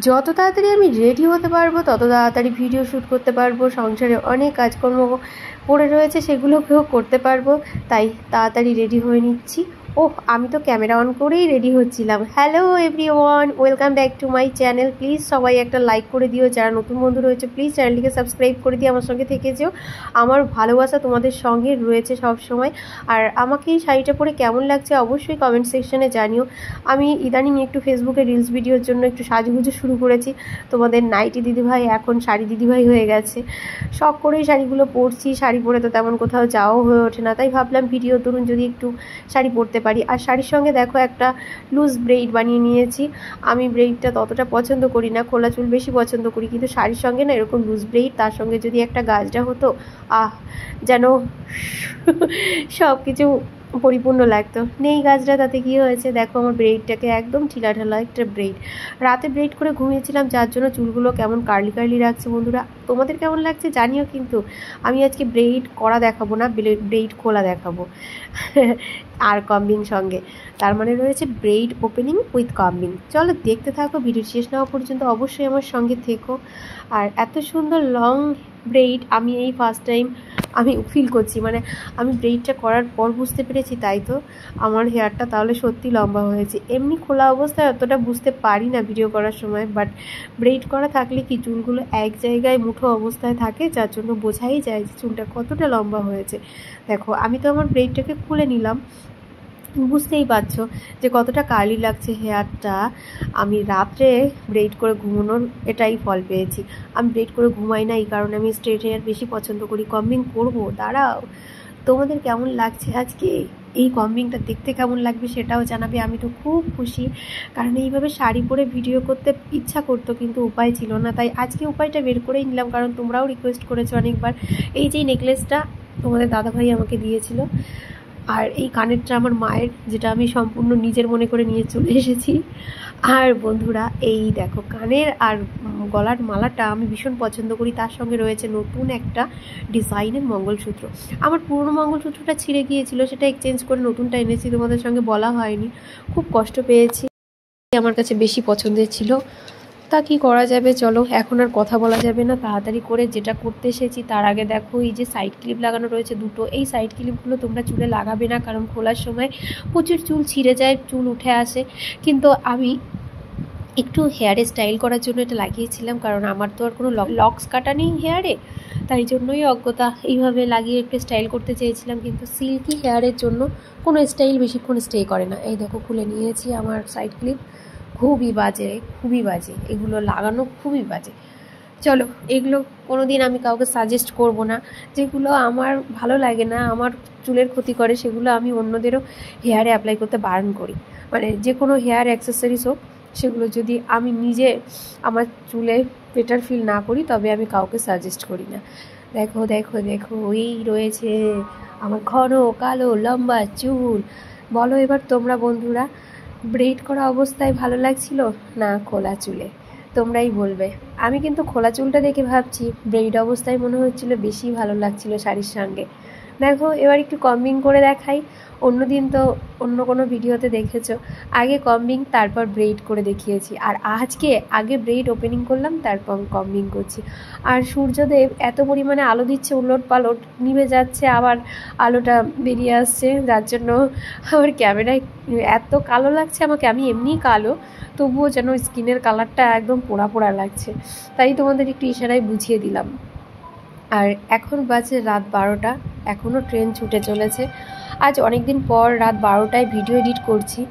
যত তাড়াতাড়ি আমি রেডি হতে পারবো তত তাড়াতাড়ি ভিডিও শ্যুট করতে পারবো, সংসারে অনেক কাজকর্ম পড়ে রয়েছে সেগুলোকেও করতে পারবো, তাই তাড়াতাড়ি রেডি হয়ে নিচ্ছি। ওহ, আমি তো ক্যামেরা অন করেই রেডি হচ্ছিলাম। Hello everyone, welcome back to my channel. Please সবাই একটা লাইক করে দিও, যারা নতুন বন্ধু রয়েছে প্লিজ চ্যানেলটিকে সাবস্ক্রাইব করে দিয়ে আমার সঙ্গে থেকে যেও। আমার ভালোবাসা তোমাদের সঙ্গে রয়েছে সব সময়। আর আমাকে এই শাড়িটা পরে কেমন লাগছে অবশ্যই কমেন্ট সেকশনে জানিও। আমি ইদানিং একটু ফেসবুকে রিলস ভিডিওর জন্য একটু সাজুগুজু শুরু করেছি। তোমাদের নাইটি দিদিভাই এখন শাড়ি দিদিভাই হয়ে গেছে। শখ করেই শাড়িগুলো পরছি, শাড়ি পরে তো তেমন কোথাও যাওয়াও হয়ে ওঠে না, তাই ভাবলাম ভিডিও ধরুন যদি একটু শাড়ি পরতে পারি। আর শাড়ির সঙ্গে দেখো একটা লুজ ব্রেইড বানিয়ে নিয়েছি। আমি ব্রেইডটা ততটা পছন্দ করি না, খোলা চুল বেশি পছন্দ করি, কিন্তু শাড়ির সঙ্গে না এরকম লুজ ব্রেইড, তার সঙ্গে যদি একটা গাজরা হতো, যেন সব কিছু পরিপূর্ণ লাগতো। নেই গাজরা, তাতে কী হয়েছে, দেখো আমার ব্রেইডটাকে একদম ঠিলাঠালা একটা ব্রেইড। রাতে ব্রেইড করে ঘুমিয়েছিলাম, যার জন্য চুলগুলো কেমন কার্লি কার্লি লাগছে। বন্ধুরা তোমাদের কেমন লাগছে জানিও কিন্তু। আমি আজকে ব্রেইড করা দেখাবো না, ব্রেইড খোলা দেখাবো আর কম্বিং সঙ্গে, তার মানে রয়েছে ব্রেইড ওপেনিং উইথ কম্বিং। চলো দেখতে থাকো, ভিডিও শেষ না হওয়া পর্যন্ত অবশ্যই আমার সঙ্গে থেকো। আর এত সুন্দর লং ব্রেইড আমি এই ফার্স্ট টাইম আমি ফিল করছি, মানে আমি ব্রেইডটা করার পর বুঝতে পেরেছি তাই তো আমার হেয়ারটা তাহলে সত্যি লম্বা হয়েছে। এমনি খোলা অবস্থায় অতটা বুঝতে পারি না ভিডিও করার সময়, বাট ব্রেইড করা থাকলে কি চুলগুলো এক জায়গায় মুঠো অবস্থায় থাকে, যার জন্য বোঝাই যায় যে চুলটা কতটা লম্বা হয়েছে। দেখো আমি তো আমার ব্রেইডটাকে খুলে নিলাম, বুঝতেই পারছো যে কতটা কার্লি লাগছে হেয়ারটা। আমি রাত্রে ব্রেইড করে ঘুমানোর এটাই ফল পেয়েছি। আমি ব্রেইড করে ঘুমাই না, এই কারণে আমি স্ট্রেট হেয়ার বেশি পছন্দ করি। কম্বিং করবো, দাঁড়াও। তোমাদের কেমন লাগছে আজকে এই কম্বিংটা, দেখতে কেমন লাগবে সেটাও জানাবে। আমি তো খুব খুশি, কারণ এইভাবে শাড়ি পরে ভিডিও করতে ইচ্ছা করতো কিন্তু উপায় ছিল না, তাই আজকে উপায়টা বের করেই নিলাম, কারণ তোমরাও রিকোয়েস্ট করেছো অনেকবার। এই যে নেকলেসটা তোমাদের দাদাভাই আমাকে দিয়েছিল, আর এই কানেরটা আমার মায়ের, যেটা আমি সম্পূর্ণ নিজের মনে করে নিয়ে চলে এসেছি। আর বন্ধুরা এই দেখো কানের আর গলার মালাটা আমি ভীষণ পছন্দ করি, তার সঙ্গে রয়েছে নতুন একটা ডিজাইনের মঙ্গলসূত্র। আমার পুরনো মঙ্গলসূত্রটা ছিঁড়ে গিয়েছিল, সেটা এক্সচেঞ্জ করে নতুনটা এনেছি, তোমাদের সঙ্গে বলা হয়নি, খুব কষ্ট পেয়েছি। আমার কাছে বেশি পছন্দের ছিল, তা কি করা যাবে। চলো এখন আর কথা বলা যাবে না, তাড়াতাড়ি করে যেটা করতে এসেছি। তার আগে দেখো এই যে সাইড ক্লিপ লাগানো রয়েছে দুটো, এই সাইড ক্লিপগুলো তোমরা চুলে লাগাবে না, কারণ খোলার সময় প্রচুর চুল ছিঁড়ে যায়, চুল উঠে আসে। কিন্তু আমি একটু হেয়ারে স্টাইল করার জন্য এটা লাগিয়েছিলাম, কারণ আমার তো আর কোনো লক্স কাটা নেই হেয়ারে, তাই জন্যই অজ্ঞতা এইভাবে লাগিয়ে একটু স্টাইল করতে চেয়েছিলাম। কিন্তু সিল্কি হেয়ারের জন্য কোনো স্টাইল বেশিক্ষণ স্টে করে না। এই দেখো খুলে নিয়েছি আমার সাইড ক্লিপ, খুবই বাজে, খুবই বাজে, এগুলো লাগানো খুবই বাজে। চলো এগুলো কোনো দিন আমি কাউকে সাজেস্ট করব না, যেগুলো আমার ভালো লাগে না, আমার চুলের ক্ষতি করে, সেগুলো আমি অন্যদেরও হেয়ারে অ্যাপ্লাই করতে বারণ করি। মানে যে কোনো হেয়ার অ্যাক্সেসরিজ হোক, সেগুলো যদি আমি নিজে আমার চুলে বেটার ফিল না করি তবে আমি কাউকে সাজেস্ট করি না। দেখো দেখো দেখো, এই রয়েছে আমার ঘন কালো লম্বা চুল। বলো এবার তোমরা বন্ধুরা, ব্রেইড করা অবস্থায় ভালো লাগছিল না খোলা চুলে, তোমরাই বলবে। আমি কিন্তু খোলা চুলটা দেখে ভাবছি ব্রেইড অবস্থায় মনে হচ্ছিল বেশি ভালো লাগছিল শাড়ির সঙ্গে। দেখো এবার একটু কম্বিং করে দেখাই। অন্যদিন তো অন্য কোনো ভিডিওতে দেখেছো আগে কম্বিং তারপর ব্রেইড করে দেখিয়েছি, আর আজকে আগে ব্রেইড ওপেনিং করলাম তারপর কম্বিং করছি। আর সূর্যদেব এত পরিমাণে আলো দিচ্ছে, উলট পালট নিভে যাচ্ছে, আবার আলোটা বেরিয়ে আসছে, যার জন্য আমার ক্যামেরায় এত কালো লাগছে আমাকে। আমি এমনিই কালো, তবুও যেন স্কিনের কালারটা একদম পোড়া পোড়া লাগছে, তাই তোমাদের একটু ইশারায় বুঝিয়ে দিলাম। আর এখন বাজে রাত 12টা, এখনও ট্রেন ছুটে চলেছে। আজ অনেক দিন পর রাত 12টায় ভিডিও এডিট করছি,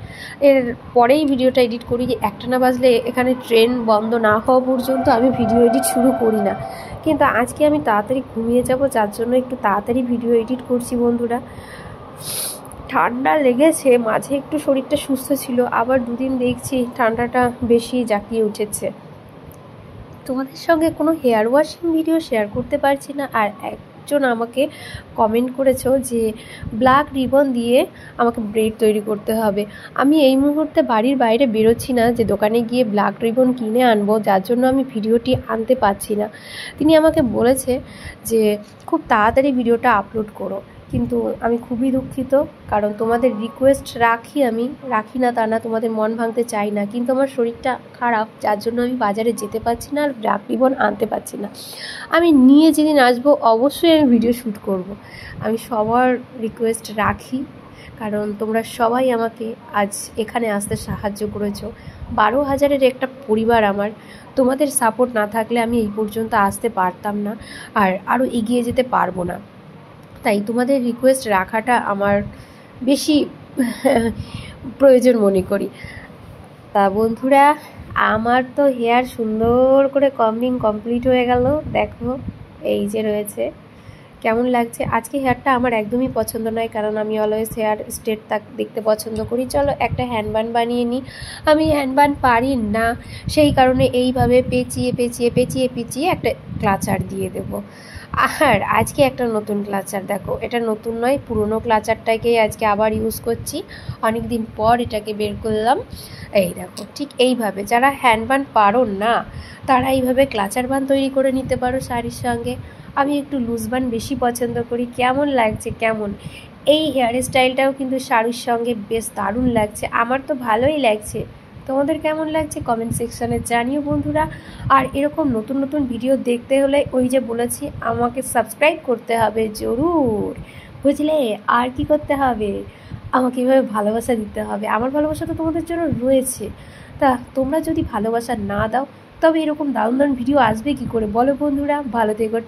এর পরেই ভিডিওটা এডিট করি, যে 1টা না বাজলে এখানে ট্রেন বন্ধ না হওয়া পর্যন্ত আমি ভিডিও এডিট শুরু করি না। কিন্তু আজকে আমি তাড়াতাড়ি ঘুমিয়ে যাব, যার জন্য একটু তাড়াতাড়ি ভিডিও এডিট করছি। বন্ধুরা ঠান্ডা লেগেছে, মাঝে একটু শরীরটা সুস্থ ছিল, আবার দুদিন দেখছি ঠান্ডাটা বেশি জাঁকিয়ে উঠেছে। তোমাদের সঙ্গে কোনো হেয়ার ওয়াশিং ভিডিও শেয়ার করতে পারছি না। আর একজন আমাকে কমেন্ট করেছো যে ব্ল্যাক রিবন দিয়ে আমাকে ব্রেড তৈরি করতে হবে। আমি এই মুহূর্তে বাড়ির বাইরে বেরোচ্ছি না যে দোকানে গিয়ে ব্ল্যাক রিবন কিনে আনবো, যার জন্য আমি ভিডিওটি আনতে পারছি না। তিনি আমাকে বলেছে যে খুব তাড়াতাড়ি ভিডিওটা আপলোড করো। কিন্তু আমি খুবই দুঃখিত, কারণ তোমাদের রিকোয়েস্ট আমি রাখি না তা না, তোমাদের মন ভাঙতে চাই না, কিন্তু আমার শরীরটা খারাপ, যার জন্য আমি বাজারে যেতে পারছি না আর ব্ল্যাক রিবন আনতে পারছি না। আমি নিয়ে যেদিন আসবো অবশ্যই আমি ভিডিও শ্যুট করব। আমি সবার রিকোয়েস্ট রাখি, কারণ তোমরা সবাই আমাকে আজ এখানে আসতে সাহায্য করেছো। 12,000-এর একটা পরিবার আমার, তোমাদের সাপোর্ট না থাকলে আমি এই পর্যন্ত আসতে পারতাম না, আর আরও এগিয়ে যেতে পারবো না। তাই তোমাদের রিকোয়েস্ট রাখাটা আমার বেশি প্রয়োজন মনে করি। তা বন্ধুরা, আমার তো হেয়ার সুন্দর করে কম্বিং কমপ্লিট হয়ে গেল। দেখো এই যে রয়েছে, কেমন লাগছে? আজকে হেয়ারটা আমার একদমই পছন্দ নয়, কারণ আমি অলওয়েজ হেয়ার স্ট্রেট দেখতে পছন্দ করি। চলো একটা হ্যান্ডবান বানিয়ে নিই। আমি হ্যান্ডবান পারি না, সেই কারণে এইভাবে পেঁচিয়ে পেঁচিয়ে পেঁচিয়ে পেঁচিয়ে একটা ক্লাচার দিয়ে দেবো। আর আজকে একটা নতুন ক্লাচার, দেখো এটা নতুন নয়, পুরনো ক্লাচারটাকেই আজকে আবার ইউজ করছি। অনেক দিন পর এটাকে বের করলাম। এই দেখো, ঠিক এইভাবে যারা হ্যান্ডবান পারো না তারা এইভাবে ক্লাচার বান তৈরি করে নিতে পারো শাড়ির সঙ্গে। আমি একটু লুজ বান বেশি পছন্দ করি। কেমন লাগছে? কেমন এই হেয়ার স্টাইলটাও কিন্তু শাড়ির সঙ্গে বেশ দারুণ লাগছে, আমার তো ভালোই লাগছে। তোমাদের কেমন লাগছে কমেন্ট সেকশানে জানিও বন্ধুরা। আর এরকম নতুন নতুন ভিডিও দেখতে হলে ওই যে বলেছি, আমাকে সাবস্ক্রাইব করতে হবে জরুর, বুঝলে? আর কি করতে হবে? আমাকে এভাবে ভালোবাসা দিতে হবে। আমার ভালোবাসা তো তোমাদের জন্য রয়েছে, তা তোমরা যদি ভালোবাসা না দাও তবে এরকম দারুণ দারুণ ভিডিও আসবে কি করে বলো বন্ধুরা? ভালো থেকো।